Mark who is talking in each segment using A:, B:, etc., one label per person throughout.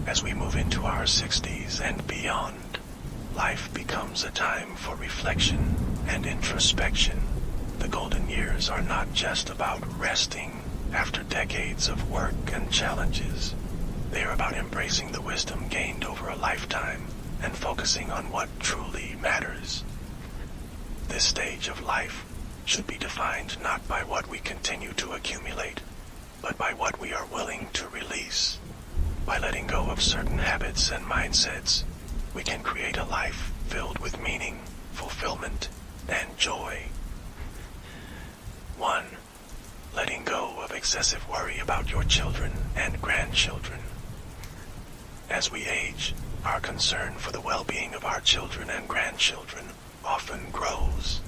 A: As we move into our 60s and beyond, life becomes a time for reflection and introspection. The golden years are not just about resting after decades of work and challenges. They are about embracing the wisdom gained over a lifetime and focusing on what truly matters. This stage of life should be defined not by what we continue to accumulate, but by what we are willing to release. By letting go of certain habits and mindsets, we can create a life filled with meaning, fulfillment, and joy. 1. Letting go of excessive worry about your children and grandchildren. As we age, our concern for the well-being of our children and grandchildren often grows.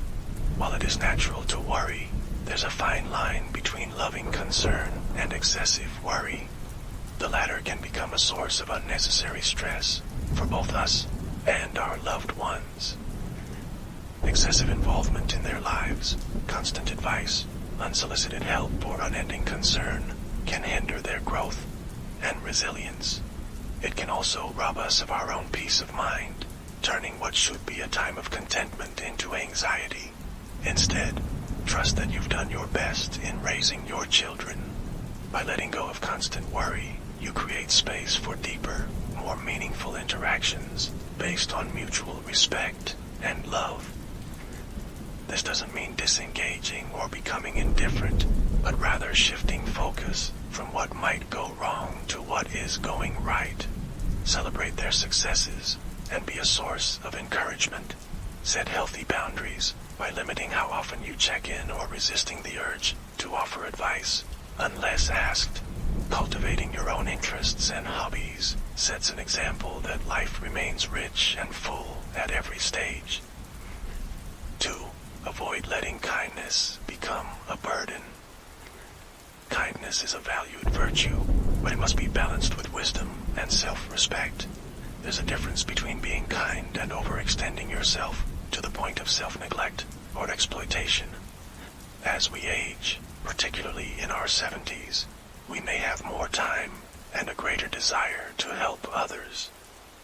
A: While it is natural to worry, there's a fine line between loving concern and excessive worry. The latter can become a source of unnecessary stress for both us and our loved ones. Excessive involvement in their lives, constant advice, unsolicited help, or unending concern can hinder their growth and resilience. It can also rob us of our own peace of mind, turning what should be a time of contentment into anxiety. Instead, trust that you've done your best in raising your children. By letting go of constant worry, you create space for deeper, more meaningful interactions based on mutual respect and love. This doesn't mean disengaging or becoming indifferent, but rather shifting focus from what might go wrong to what is going right. Celebrate their successes and be a source of encouragement. Set healthy boundaries by limiting how often you check in or resisting the urge to offer advice unless asked. Cultivating your own interests and hobbies sets an example that life remains rich and full at every stage. 2. Avoid letting kindness become a burden. Kindness is a valued virtue, but it must be balanced with wisdom and self-respect. There's a difference between being kind and overextending yourself to the point of self-neglect or exploitation. As we age, particularly in our 70s, we may have more time and a greater desire to help others,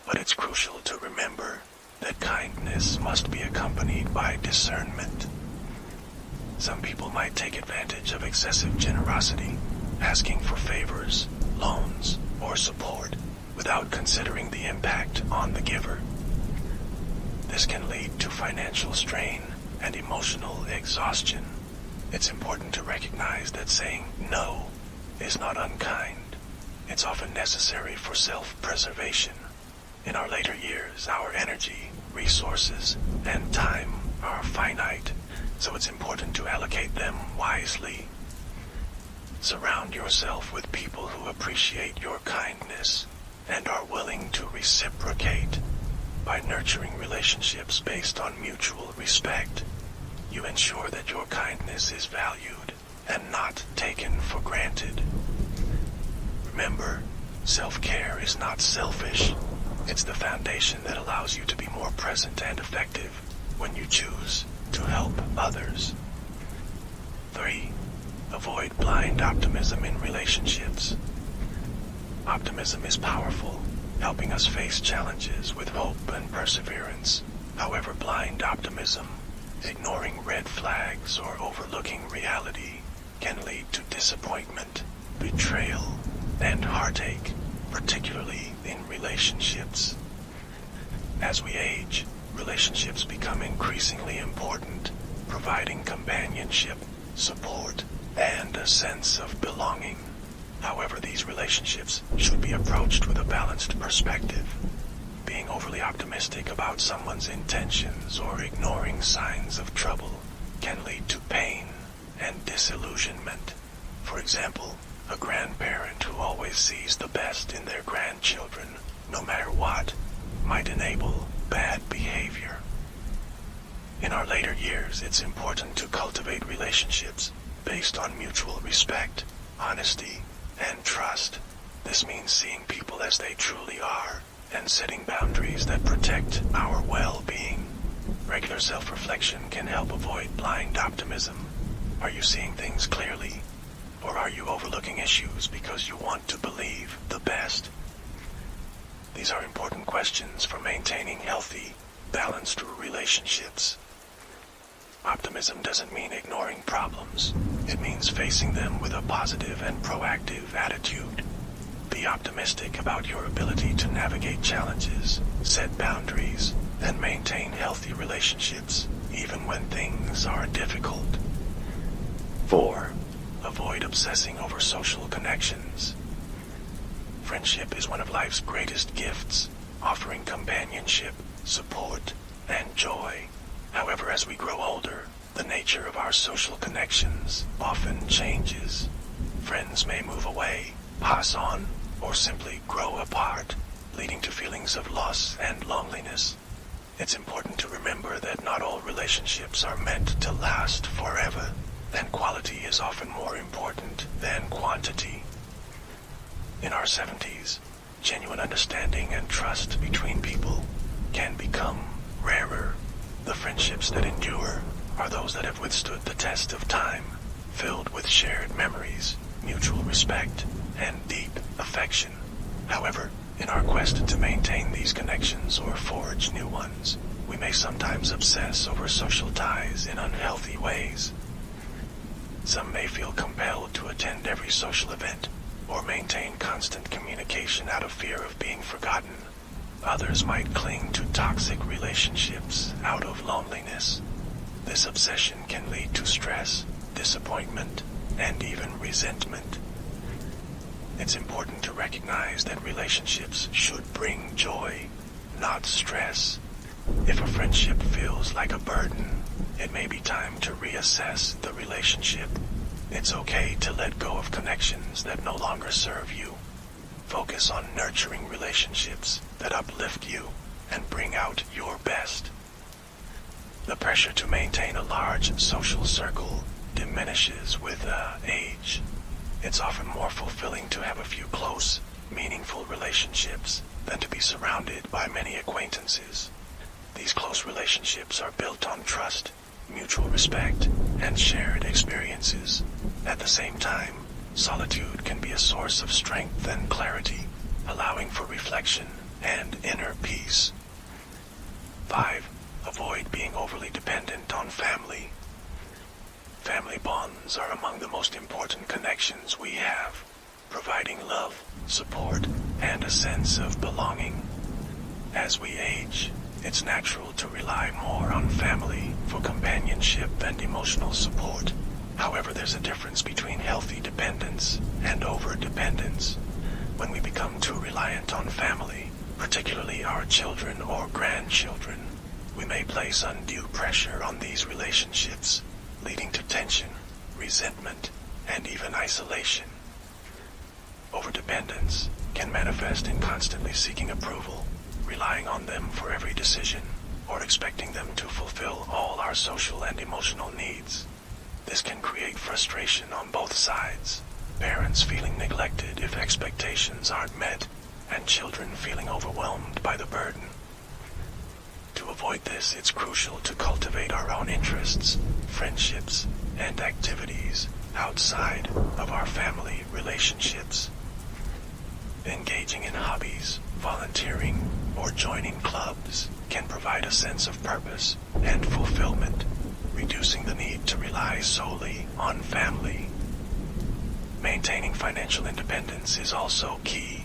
A: but it's crucial to remember that kindness must be accompanied by discernment. Some people might take advantage of excessive generosity, asking for favors, loans, or support without considering the impact on the giver. This can lead to financial strain and emotional exhaustion. It's important to recognize that saying no is not unkind. It's often necessary for self-preservation. In our later years, our energy, resources, and time are finite, so it's important to allocate them wisely. Surround yourself with people who appreciate your kindness and are willing to reciprocate. By nurturing relationships based on mutual respect, you ensure that your kindness is valued and not taken for granted. Remember, self-care is not selfish. It's the foundation that allows you to be more present and effective when you choose to help others. 3. Avoid blind optimism in relationships. Optimism is powerful, helping us face challenges with hope and perseverance. However, blind optimism, ignoring red flags or overlooking reality, can lead to disappointment, betrayal, and heartache, particularly in relationships. As we age, relationships become increasingly important, providing companionship, support, and a sense of belonging. However, these relationships should be approached with a balanced perspective. Being overly optimistic about someone's intentions or ignoring signs of trouble can lead to pain and disillusionment. For example, a grandparent who always sees the best in their grandchildren, no matter what, might enable bad behavior. In our later years, it's important to cultivate relationships based on mutual respect, honesty, and trust. This means seeing people as they truly are and setting boundaries that protect our well-being. Regular self-reflection can help avoid blind optimism. Are you seeing things clearly? Or are you overlooking issues because you want to believe the best? These are important questions for maintaining healthy, balanced relationships. Optimism doesn't mean ignoring problems. It means facing them with a positive and proactive attitude. Be optimistic about your ability to navigate challenges, set boundaries, and maintain healthy relationships, even when things are difficult. 4. Avoid obsessing over social connections. Friendship is one of life's greatest gifts, offering companionship, support, and joy. However, as we grow older, the nature of our social connections often changes. Friends may move away, pass on, or simply grow apart, leading to feelings of loss and loneliness. It's important to remember that not all relationships are meant to last forever, and quality is often more important than quantity. In our 70s, genuine understanding and trust between people can become rarer. The friendships that endure are those that have withstood the test of time, filled with shared memories, mutual respect, and deep affection. However, in our quest to maintain these connections or forge new ones, we may sometimes obsess over social ties in unhealthy ways. Some may feel compelled to attend every social event or maintain constant communication out of fear of being forgotten. Others might cling to toxic relationships out of loneliness. This obsession can lead to stress, disappointment, and even resentment. It's important to recognize that relationships should bring joy, not stress. If a friendship feels like a burden, it may be time to reassess the relationship. It's okay to let go of connections that no longer serve you. Focus on nurturing relationships that uplift you and bring out your best. The pressure to maintain a large social circle diminishes with age. It's often more fulfilling to have a few close, meaningful relationships than to be surrounded by many acquaintances. These close relationships are built on trust, mutual respect, and shared experiences. At the same time, solitude can be a source of strength and clarity, allowing for reflection and inner peace. 5. Avoid being overly dependent on family. Family bonds are among the most important connections we have, providing love, support, and a sense of belonging. As we age, it's natural to rely more on family for companionship and emotional support. However, there's a difference between healthy dependence and over-dependence. When we become too reliant on family, particularly our children or grandchildren, we may place undue pressure on these relationships, leading to tension, resentment, and even isolation. Overdependence can manifest in constantly seeking approval, relying on them for every decision, or expecting them to fulfill all our social and emotional needs. This can create frustration on both sides, parents feeling neglected if expectations aren't met, and children feeling overwhelmed by the burden. To avoid this, it's crucial to cultivate our own interests, friendships, and activities outside of our family relationships. Engaging in hobbies, volunteering, or joining clubs can provide a sense of purpose and fulfillment, reducing the need to rely solely on family. Maintaining financial independence is also key.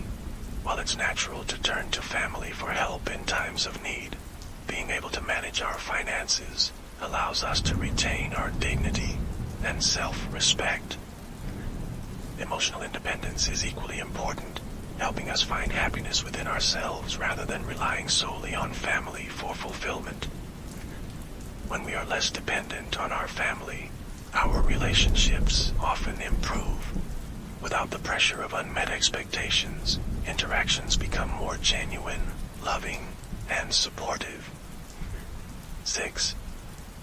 A: While it's natural to turn to family for help in times of need, being able to manage our finances allows us to retain our dignity and self-respect. Emotional independence is equally important, helping us find happiness within ourselves rather than relying solely on family for fulfillment. When we are less dependent on our family, our relationships often improve. Without the pressure of unmet expectations, interactions become more genuine, loving, and supportive. 6.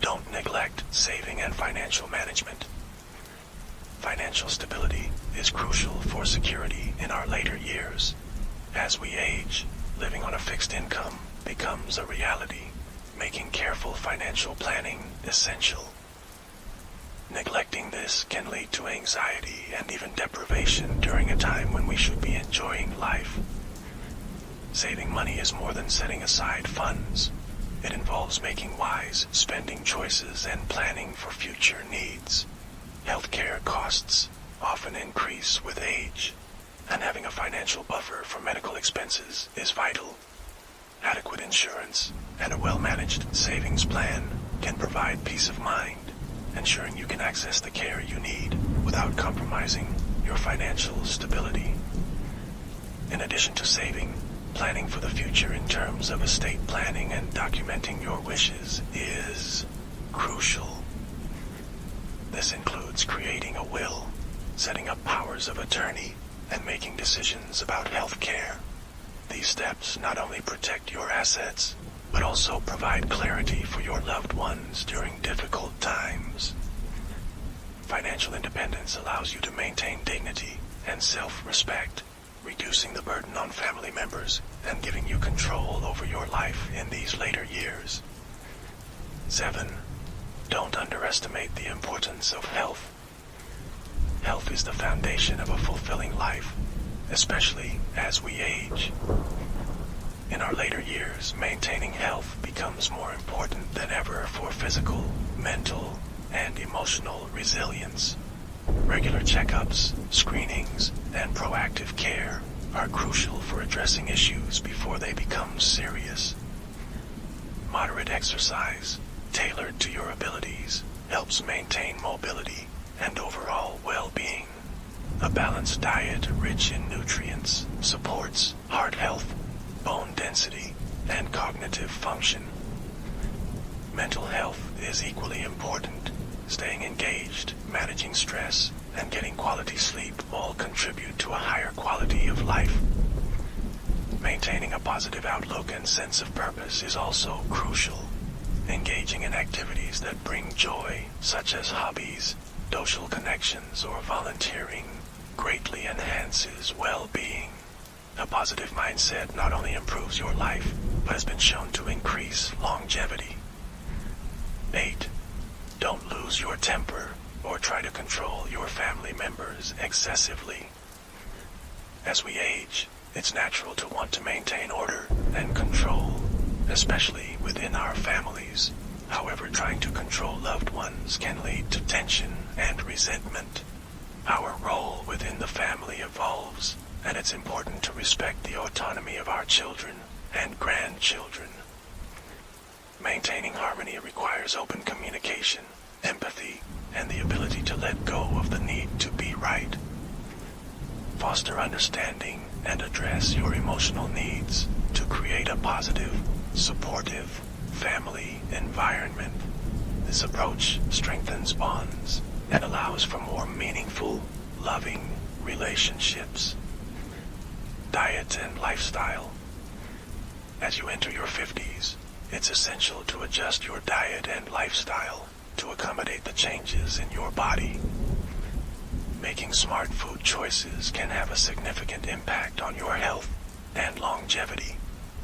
A: Don't neglect saving and financial management. Financial stability is crucial for security in our later years. As we age, living on a fixed income becomes a reality, making careful financial planning essential. Neglecting this can lead to anxiety and even deprivation during a time when we should be enjoying life. Saving money is more than setting aside funds. It involves making wise spending choices and planning for future needs. Healthcare costs often increase with age, and having a financial buffer for medical expenses is vital. Adequate insurance and a well-managed savings plan can provide peace of mind, ensuring you can access the care you need without compromising your financial stability. In addition to saving, planning for the future in terms of estate planning and documenting your wishes is crucial. This includes creating a will, setting up powers of attorney, and making decisions about health care. These steps not only protect your assets, but also provide clarity for your loved ones during difficult times. Financial independence allows you to maintain dignity and self-respect, reducing the burden on family members and giving you control over your life in these later years. 7. Don't underestimate the importance of health. Health is the foundation of a fulfilling life, especially as we age. In our later years, maintaining health becomes more important than ever for physical, mental, and emotional resilience. Regular checkups, screenings, and proactive care are crucial for addressing issues before they become serious. Moderate exercise, tailored to your abilities, helps maintain mobility and overall well-being. A balanced diet rich in nutrients supports heart health, bone density, and cognitive function. Mental health is equally important. Staying engaged, managing stress, and getting quality sleep all contribute to a higher quality of life. Maintaining a positive outlook and sense of purpose is also crucial. Engaging in activities that bring joy, such as hobbies, social connections, or volunteering, greatly enhances well-being. A positive mindset not only improves your life, but has been shown to increase longevity. 8. Don't lose your temper or try to control your family members excessively. As we age, it's natural to want to maintain order and control, especially within our families. However, trying to control loved ones can lead to tension and resentment. Our role within the family evolves, and it's important to respect the autonomy of our children and grandchildren. Maintaining harmony requires open communication, empathy, and the ability to let go of the need to be right. Foster understanding and address your emotional needs to create a positive, supportive family environment. This approach strengthens bonds and allows for more meaningful, loving relationships. Diet and lifestyle. As you enter your 50s, it's essential to adjust your diet and lifestyle to accommodate the changes in your body. Making smart food choices can have a significant impact on your health and longevity.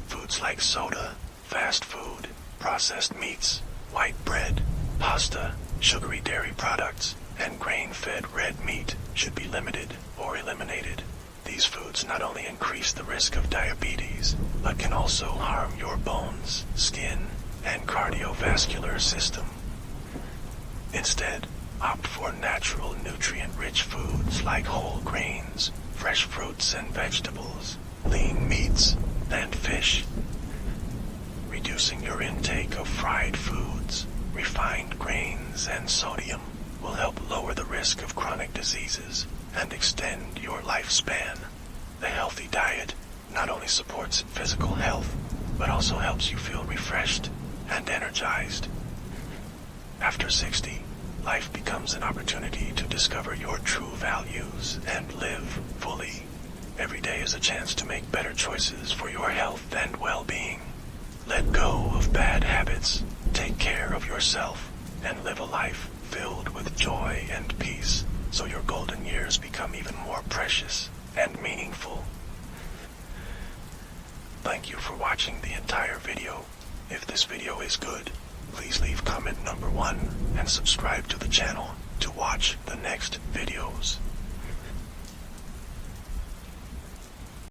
A: Foods like soda, fast food, processed meats, white bread, pasta, sugary dairy products, and grain-fed red meat should be limited or eliminated. These foods not only increase the risk of diabetes, but can also harm your bones, skin, and cardiovascular system. Instead, opt for natural, nutrient-rich foods like whole grains, fresh fruits and vegetables, lean meats, and fish. Reducing your intake of fried foods, refined grains, and sodium will help lower the risk of chronic diseases and extend your lifespan. A healthy diet not only supports physical health, but also helps you feel refreshed and energized. After 60, life becomes an opportunity to discover your true values and live fully. Every day is a chance to make better choices for your health and well-being. Let go of bad habits, take care of yourself, and live a life filled with joy and peace, so your golden years become even more precious and meaningful. Thank you for watching the entire video. If this video is good, please leave comment number 1 and subscribe to the channel to watch the next videos.